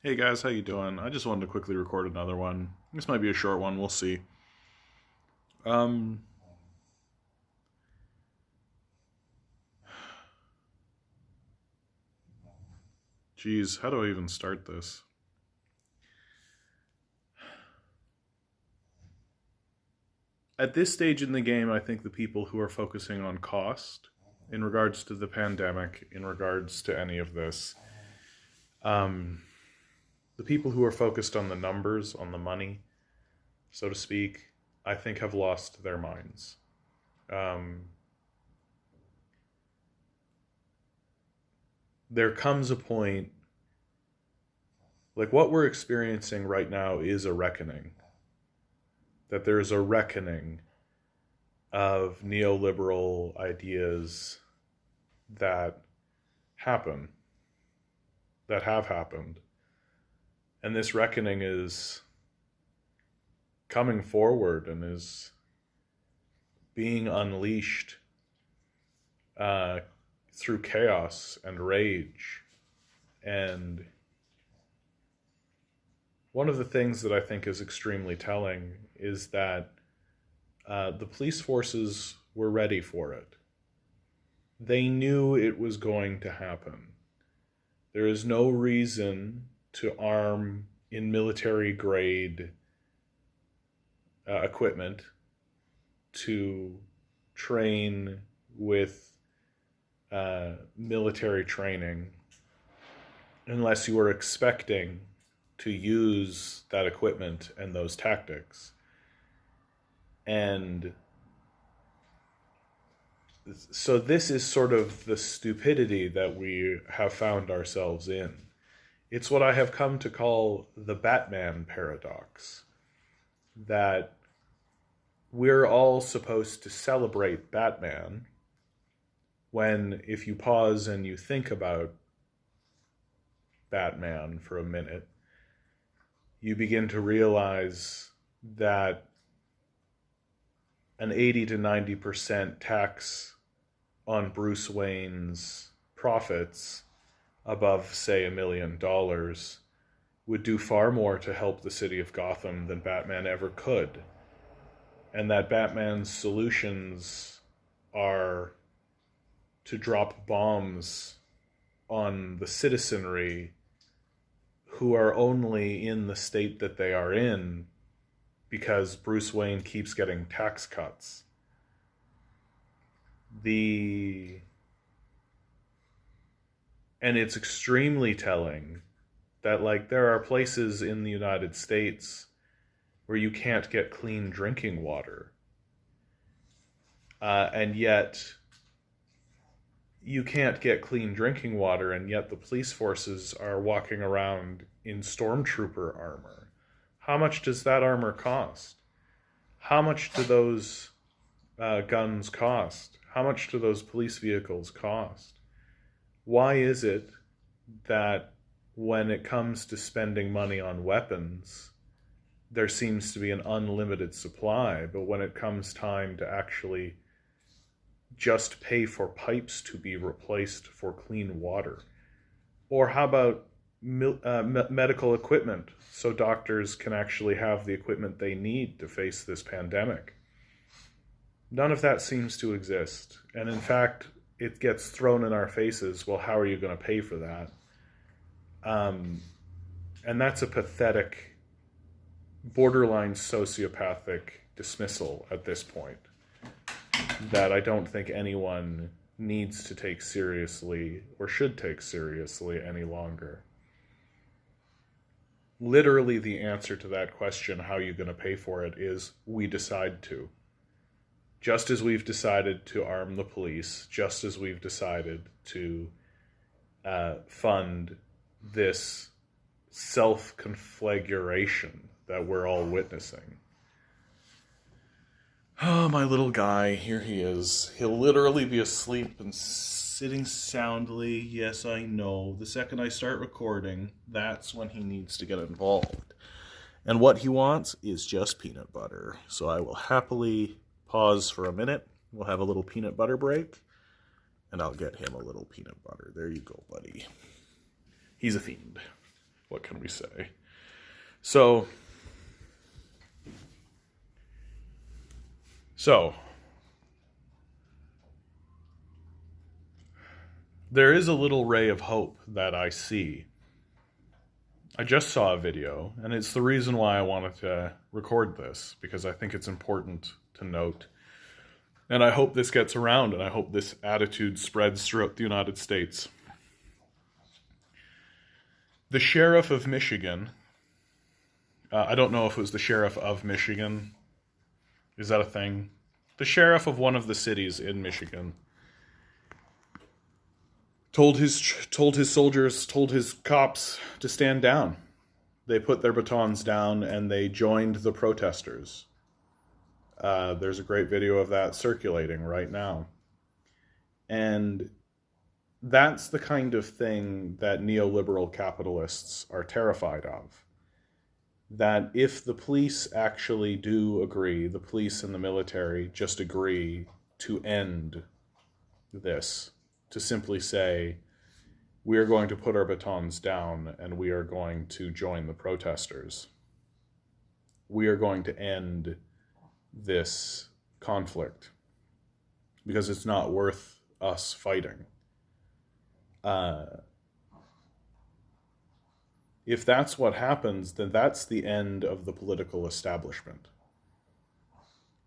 Hey guys, how you doing? I just wanted to quickly record another one. This might be a short one, we'll see. Um, Geez, how do I even start this? At this stage in the game, I think the people who are focusing on cost, in regards to the pandemic, in regards to any of this, um, the people who are focused on the numbers, on the money, so to speak, I think have lost their minds. Um, there comes a point, like what we're experiencing right now is a reckoning. That there's a reckoning of neoliberal ideas that happen, that have happened. And this reckoning is coming forward and is being unleashed uh, through chaos and rage. And one of the things that I think is extremely telling is that the police forces were ready for it. They knew it was going to happen. There is no reason to arm in military grade equipment to train with military training unless you were expecting to use that equipment and those tactics. And so this is sort of the stupidity that we have found ourselves in. It's what I have come to call the Batman paradox. That we're all supposed to celebrate Batman when, if you pause and you think about Batman for a minute, you begin to realize that an 80 to 90% tax on Bruce Wayne's profits above, say, $1 million would do far more to help the city of Gotham than Batman ever could. And that Batman's solutions are to drop bombs on the citizenry who are only in the state that they are in because Bruce Wayne keeps getting tax cuts. And it's extremely telling that, like, there are places in the United States where you can't get clean drinking water. And yet you can't get clean drinking water, and yet the police forces are walking around in stormtrooper armor. How much does that armor cost? How much do those guns cost? How much do those police vehicles cost? Why is it that when it comes to spending money on weapons, there seems to be an unlimited supply, but when it comes time to actually just pay for pipes to be replaced for clean water? Or how about medical equipment so doctors can actually have the equipment they need to face this pandemic? None of that seems to exist. And in fact, it gets thrown in our faces. Well, how are you going to pay for that? And that's a pathetic, borderline sociopathic dismissal at this point that I don't think anyone needs to take seriously or should take seriously any longer. Literally, the answer to that question, how are you going to pay for it, is we decide to. Just as we've decided to arm the police, just as we've decided to fund this self-conflagration that we're all witnessing. Oh, my little guy, here he is. He'll literally be asleep and sitting soundly. Yes, I know. The second I start recording, that's when he needs to get involved. And what he wants is just peanut butter. So I will happily pause for a minute. We'll have a little peanut butter break, and I'll get him a little peanut butter. There you go, buddy. He's a fiend. what can we say? So there is a little ray of hope that I see. I just saw a video, and it's the reason why I wanted to record this, because I think it's important to note. And I hope this gets around, and I hope this attitude spreads throughout the United States. The sheriff of Michigan, I don't know if it was the sheriff of Michigan. Is that a thing? The sheriff of one of the cities in Michigan told his soldiers, told his cops to stand down. They put their batons down and they joined the protesters. There's a great video of that circulating right now. And that's the kind of thing that neoliberal capitalists are terrified of. That if the police actually do agree, the police and the military just agree to end this, to simply say, we are going to put our batons down and we are going to join the protesters. We are going to end this conflict because it's not worth us fighting. If that's what happens, then that's the end of the political establishment.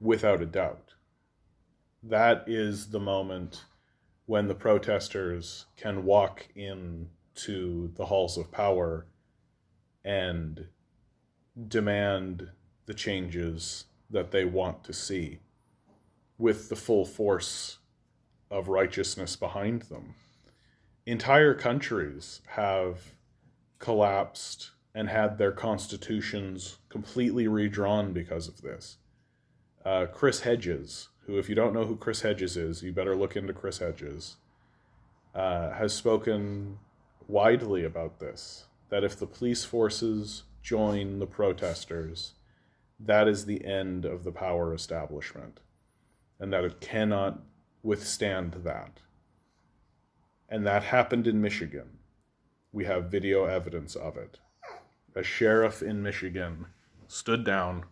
Without a doubt. That is the moment when the protesters can walk into the halls of power and demand the changes that they want to see with the full force of righteousness behind them. Entire countries have collapsed and had their constitutions completely redrawn because of this. Chris Hedges, who, if you don't know who Chris Hedges is, you better look into Chris Hedges, has spoken widely about this, that if the police forces join the protesters, that is the end of the power establishment, and that it cannot withstand that. And that happened in Michigan. We have video evidence of it. A sheriff in Michigan stood down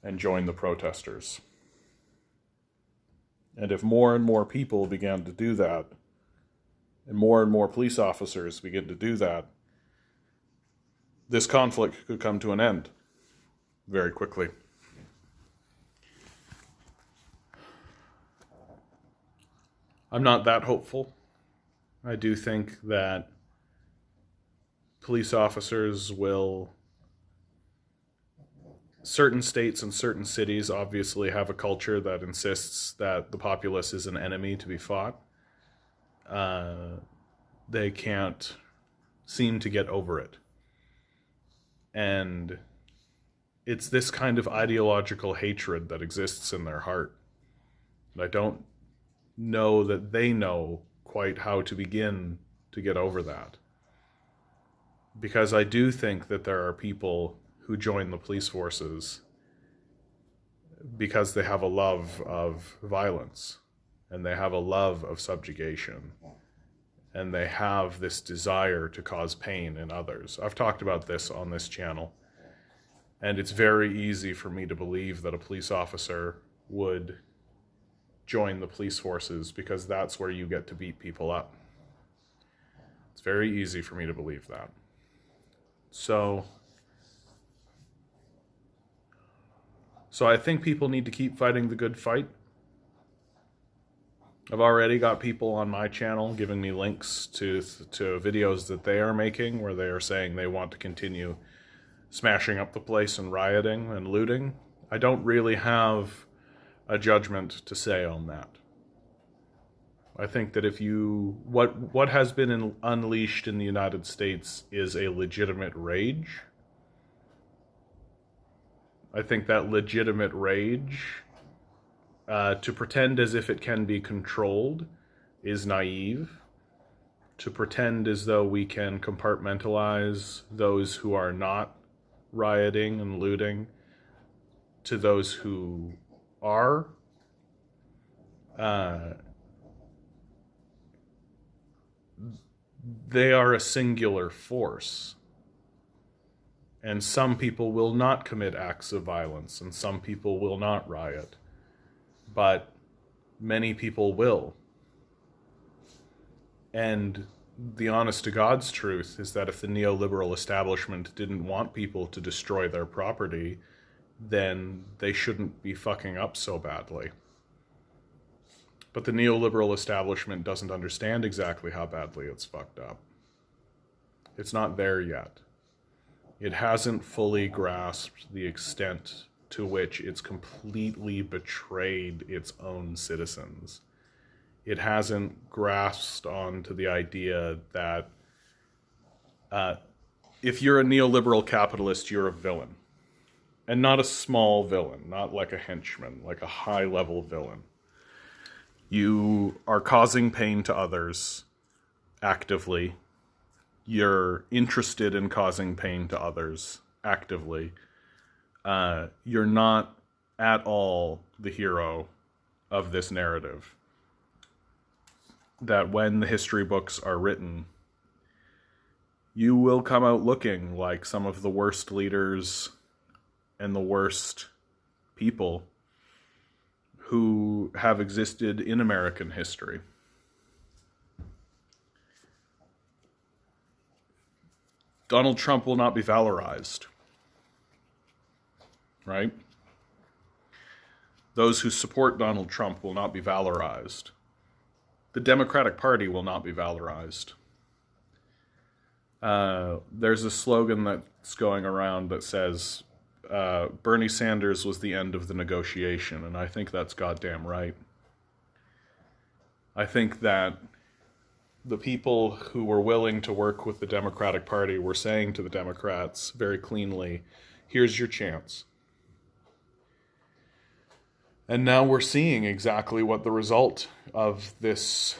and joined the protesters. And if more and more people began to do that, and more police officers begin to do that, this conflict could come to an end very quickly. I'm not that hopeful. I do think that police officers will... Certain states and certain cities obviously have a culture that insists that the populace is an enemy to be fought. They can't seem to get over it. And it's this kind of ideological hatred that exists in their heart. And I don't know that they know quite how to begin to get over that. Because I do think that there are people who join the police forces because they have a love of violence, and they have a love of subjugation, and they have this desire to cause pain in others. I've talked about this on this channel, and it's very easy for me to believe that a police officer would join the police forces because that's where you get to beat people up. It's very easy for me to believe that. So I think people need to keep fighting the good fight. I've already got people on my channel giving me links to videos that they are making where they are saying they want to continue smashing up the place and rioting and looting. I don't really have a judgment to say on that. I think that if you... What has been unleashed in the United States is a legitimate rage. I think that legitimate rage, to pretend as if it can be controlled, is naive. To pretend as though we can compartmentalize those who are not rioting and looting to those who are, they are a singular force. And some people will not commit acts of violence, and some people will not riot. But many people will. And the honest to God's truth is that if the neoliberal establishment didn't want people to destroy their property, then they shouldn't be fucking up so badly. But the neoliberal establishment doesn't understand exactly how badly it's fucked up. It's not there yet. It hasn't fully grasped the extent to which it's completely betrayed its own citizens. It hasn't grasped onto the idea that if you're a neoliberal capitalist, you're a villain. And not a small villain, not like a henchman, like a high-level villain. You are causing pain to others actively. You're interested in causing pain to others actively. You're not at all the hero of this narrative. That when the history books are written, you will come out looking like some of the worst leaders and the worst people who have existed in American history. Donald Trump will not be valorized, right? Those who support Donald Trump will not be valorized. The Democratic Party will not be valorized. There's a slogan that's going around that says, Bernie Sanders was the end of the negotiation, and I think that's goddamn right. I think that the people who were willing to work with the Democratic Party were saying to the Democrats very cleanly, here's your chance. And now we're seeing exactly what the result of this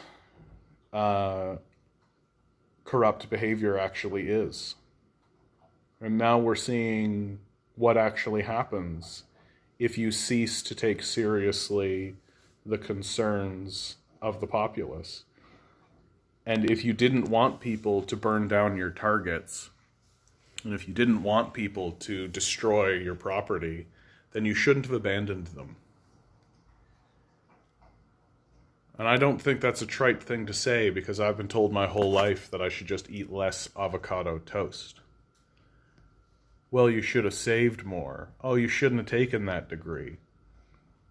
corrupt behavior actually is. And now we're seeing what actually happens if you cease to take seriously the concerns of the populace. And if you didn't want people to burn down your targets, and if you didn't want people to destroy your property, then you shouldn't have abandoned them. And I don't think that's a trite thing to say, because I've been told my whole life that I should just eat less avocado toast. Well, you should have saved more. Oh, you shouldn't have taken that degree.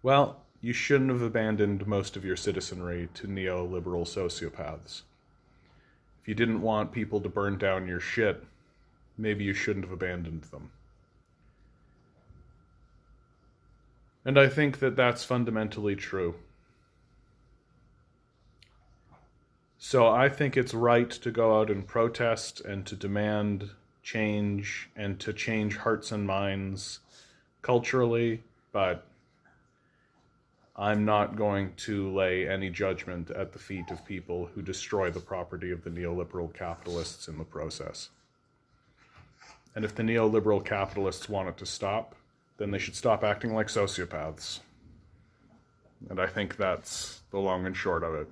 Well, you shouldn't have abandoned most of your citizenry to neoliberal sociopaths. If you didn't want people to burn down your shit, maybe you shouldn't have abandoned them. And I think that that's fundamentally true. So I think it's right to go out and protest and to demand change and to change hearts and minds culturally, but I'm not going to lay any judgment at the feet of people who destroy the property of the neoliberal capitalists in the process. And if the neoliberal capitalists want it to stop, then they should stop acting like sociopaths. And I think that's the long and short of it.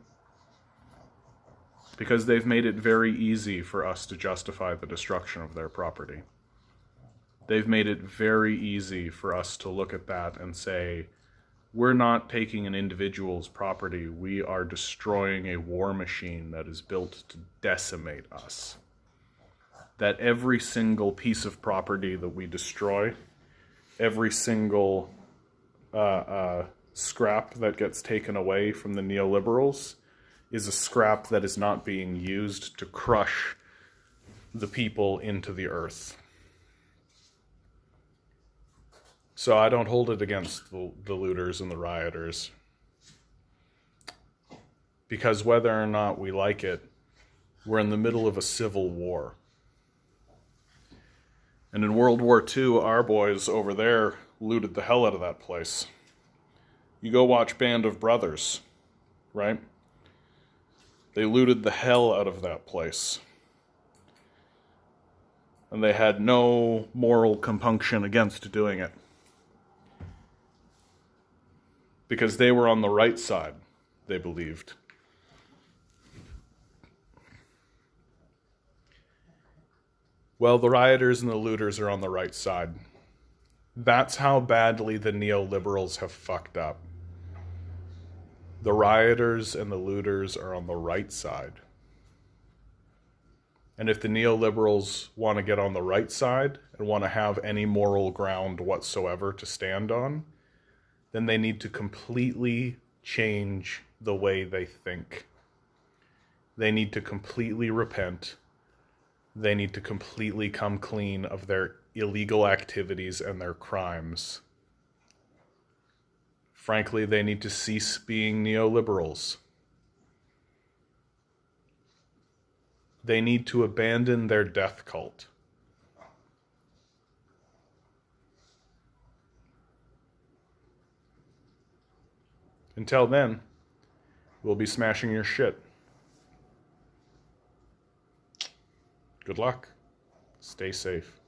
Because they've made it very easy for us to justify the destruction of their property. They've made it very easy for us to look at that and say, we're not taking an individual's property, we are destroying a war machine that is built to decimate us. That every single piece of property that we destroy, every single scrap that gets taken away from the neoliberals, is a scrap that is not being used to crush the people into the earth. So I don't hold it against the looters and the rioters. Because whether or not we like it, we're in the middle of a civil war. And in World War II, our boys over there looted the hell out of that place. You go watch Band of Brothers, right? They looted the hell out of that place. And they had no moral compunction against doing it. Because they were on the right side, they believed. Well, the rioters and the looters are on the right side. That's how badly the neoliberals have fucked up. The rioters and the looters are on the right side. And if the neoliberals want to get on the right side and want to have any moral ground whatsoever to stand on, then they need to completely change the way they think. They need to completely repent. They need to completely come clean of their illegal activities and their crimes. Frankly, they need to cease being neoliberals. They need to abandon their death cult. Until then, we'll be smashing your shit. Good luck. Stay safe.